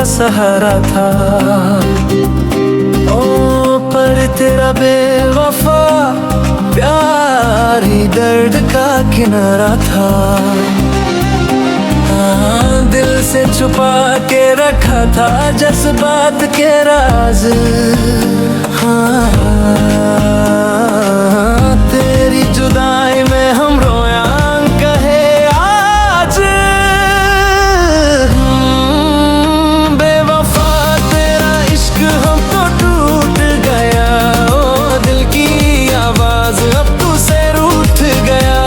का सहारा था। ओ पर तेरा बेवफा प्यार ही दर्द का किनारा था। दिल से छुपा के रखा था जज्बात के राज। तेरी जुदाई में हम रोया कहे आज। बेवफा तेरा इश्क हमको टूट गया। ओ दिल की आवाज अब तू से रूठ गया।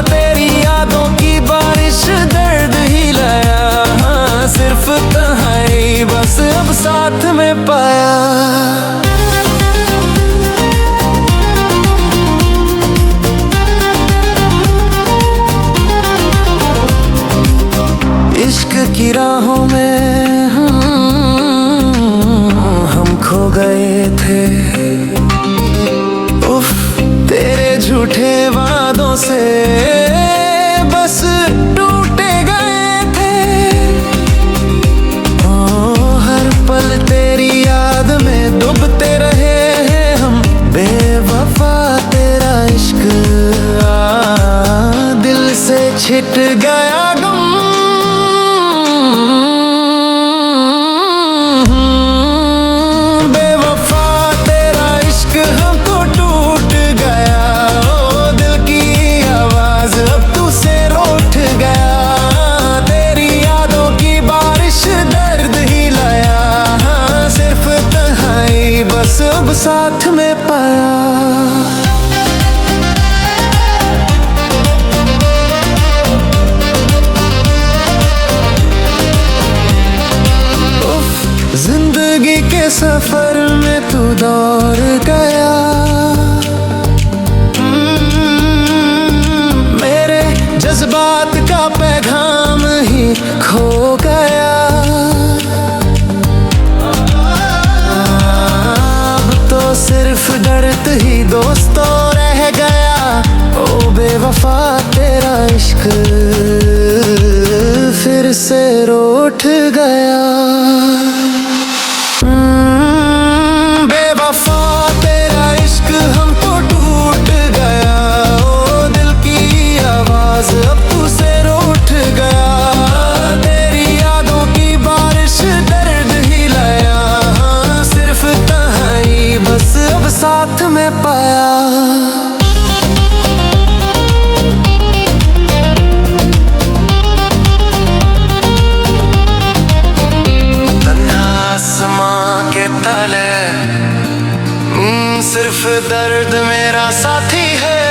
तेरी यादों की बारिश दर्द ही लाया। सिर्फ तन्हाई बस अब साथ में पाया। इश्क की राहों में हम खो गए थे। उफ तेरे झूठे वादों से बस टूटे गए थे। ओ हर पल तेरी याद में डूबते रहे हैं हम। बेवफा तेरा इश्क दिल से छिट गया गम। सब साथ में पाया। जिंदगी के सफर में तू दौड़ गया। मेरे जज्बात का पैगाम ही खो गया। सिर्फ दर्द ही दोस्तों रह गया। ओ बेवफा तेरा इश्क फिर से रूठ गया। बेवफा तेरा इश्क हमको टूट गया। ओ दिल की आवाज अब तू से रूठ गया। तेरी यादों की बारिश दर्द ही लाया। सिर्फ तन्हाई बस अब साथ में पाया। तन्हा आसमां के तले सिर्फ दर्द मेरा साथी है।